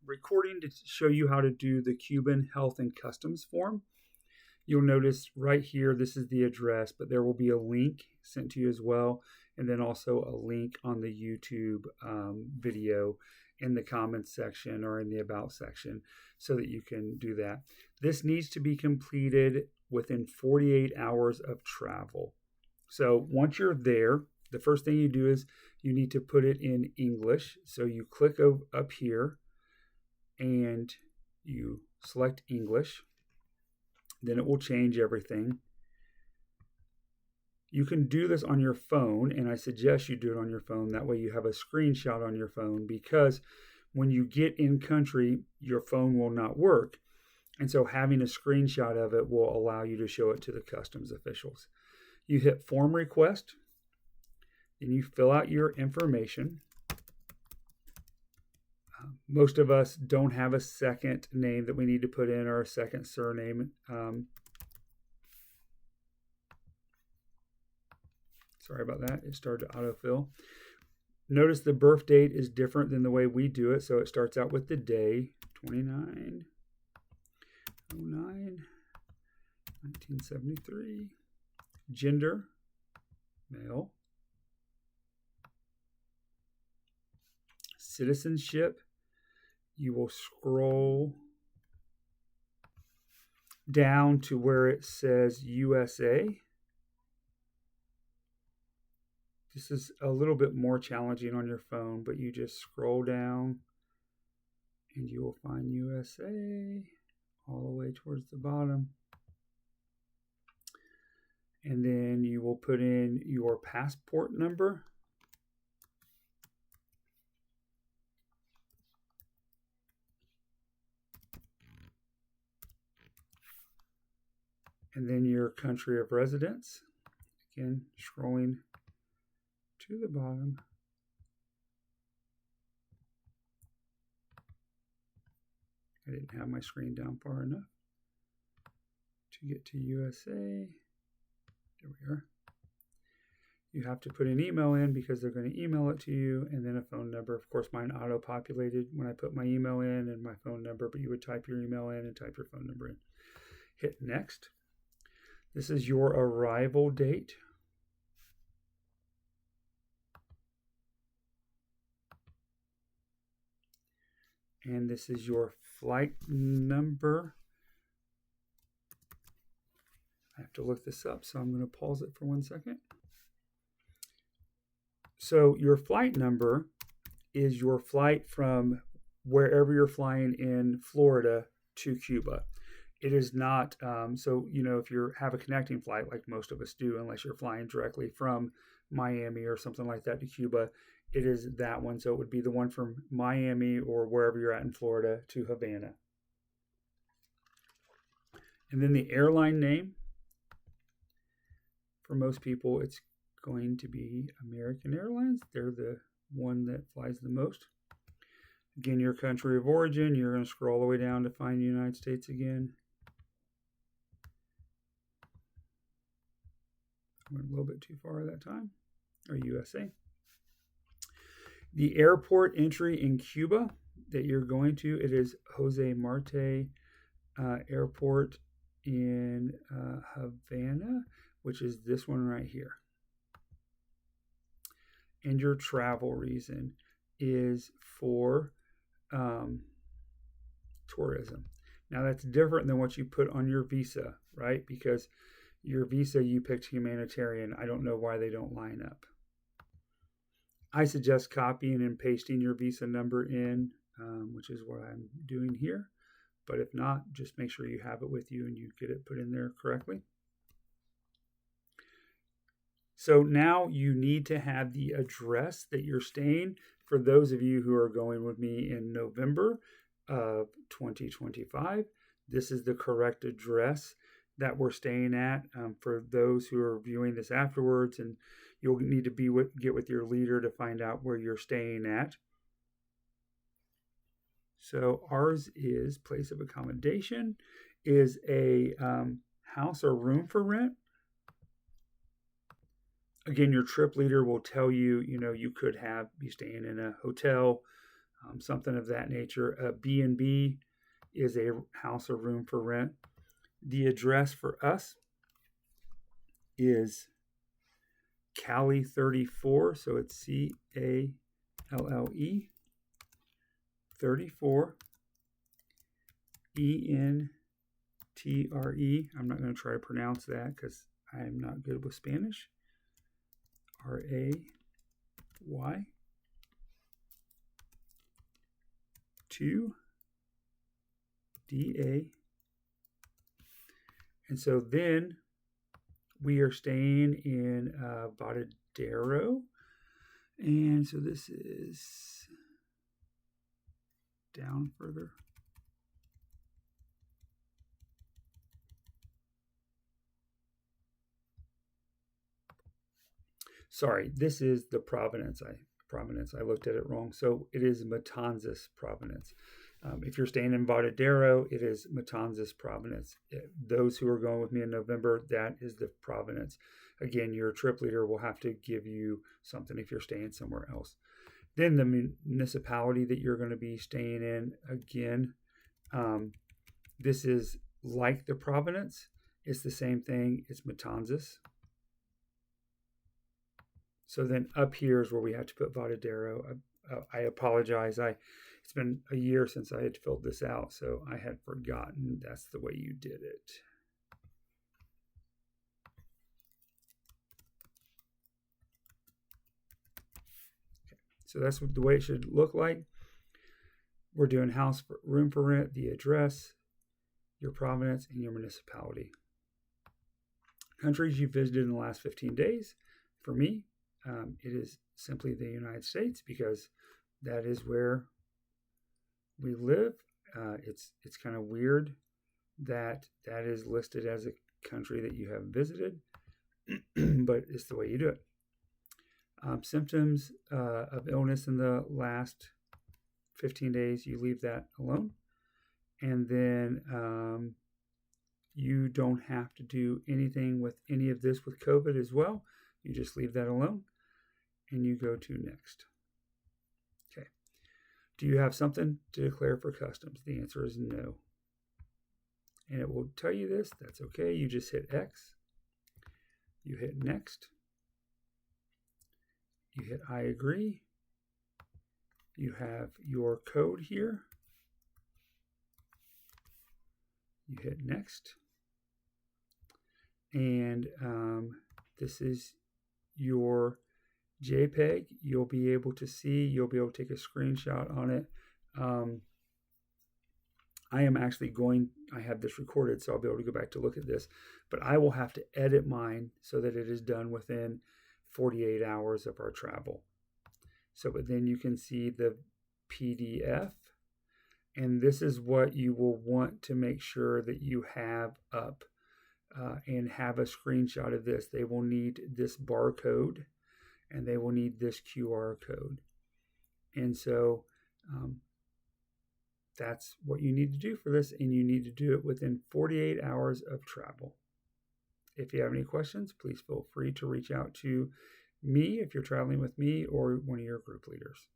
recording to show you how to do the Cuban Health and Customs form. You'll notice right here, this is the address, but there will be a link sent to you as well, and then also a link on the YouTube video in the comments section or in the about section so that you can do that. This needs to be completed within 48 hours of travel. So once you're there, the first thing you do is you need to put it in English. So you click up here and you select English. Then it will change everything. You can do this on your phone, and I suggest you do it on your phone. That way you have a screenshot on your phone, because when you get in country, your phone will not work. And so having a screenshot of it will allow you to show it to the customs officials. You hit form request, and you fill out your information. Most of us don't have a second name that we need to put in or a second surname. Sorry about that. It started to autofill. Notice the birth date is different than the way we do it. So it starts out with the day, 29/09/1973. Gender, male. Citizenship, you will scroll down to where it says USA. This is a little bit more challenging on your phone, but you just scroll down and you will find USA all the way towards the bottom. And then you will put in your passport number. And then your country of residence. Again, scrolling to the bottom. I didn't have my screen down far enough to get to USA. There we are. You have to put an email in because they're going to email it to you, and then a phone number. Of course, mine auto-populated when I put my email in and my phone number, but you would type your email in and type your phone number in. Hit next. This is your arrival date. And this is your flight number. I have to look this up, so I'm going to pause it for 1 second. So your flight number is your flight from wherever you're flying in Florida to Cuba. It is not, if you have a connecting flight like most of us do, unless you're flying directly from Miami or something like that to Cuba, it is that one. So it would be the one from Miami or wherever you're at in Florida to Havana. And then the airline name. For most people, it's going to be American Airlines. They're the one that flies the most. Again, your country of origin, you're going to scroll all the way down to find the United States again. I went a little bit too far that time, or USA. The airport entry in Cuba that you're going to, it is Jose Marte Airport in Havana, which is this one right here. And your travel reason is for tourism. Now that's different than what you put on your visa, right? Because your visa, you picked humanitarian. I don't know why they don't line up. I suggest copying and pasting your visa number in, which is what I'm doing here. But if not, just make sure you have it with you and you get it put in there correctly. So now you need to have the address that you're staying. For those of you who are going with me in November of 2025, this is the correct address that we're staying at. For those who are viewing this afterwards, and you'll need to get with your leader to find out where you're staying at. So ours is place of accommodation is a house or room for rent. Again, your trip leader will tell you, you could be staying in a hotel, something of that nature. A B&B is a house or room for rent. The address for us is Calle 34, so it's CALLE 34 ENTRE. I'm not going to try to pronounce that because I am not good with Spanish. RAY 2 DA. And so then we are staying in Varadero. And so this is down further. Sorry, this is the Providence. I looked at it wrong. So it is Matanzas, Providence. If you're staying in Varadero, it is Matanzas, Providence. Those who are going with me in November, that is the Providence. Again, your trip leader will have to give you something if you're staying somewhere else. Then the municipality that you're going to be staying in, again, this is like the Providence. It's the same thing. It's Matanzas. So then up here is where we have to put Varadero. I apologize. It's been a year since I had filled this out, so I had forgotten that's the way you did it. Okay, so that's the way it should look like. We're doing house for, room for rent, the address, your province, and your municipality. Countries you visited in the last 15 days. For me, it is simply the United States because that is where we live. It's kind of weird that that is listed as a country that you have visited, but it's the way you do it. Symptoms of illness in the last 15 days, you leave that alone. And then you don't have to do anything with any of this with COVID as well. You just leave that alone and you go to next. Okay. Do you have something to declare for customs? The answer is no. And it will tell you this. That's okay. You just hit X. You hit next. You hit I agree. You have your code here. You hit next. And this is your JPEG. You'll be able to see, you'll be able to take a screenshot on it. I am actually I have this recorded, so I'll be able to go back to look at this, but I will have to edit mine so that it is done within 48 hours of our travel. So, but then you can see the PDF, and this is what you will want to make sure that you have up and have a screenshot of this. They will need this barcode and they will need this QR code. And so that's what you need to do for this, and you need to do it within 48 hours of travel. If you have any questions, please feel free to reach out to me if you're traveling with me or one of your group leaders.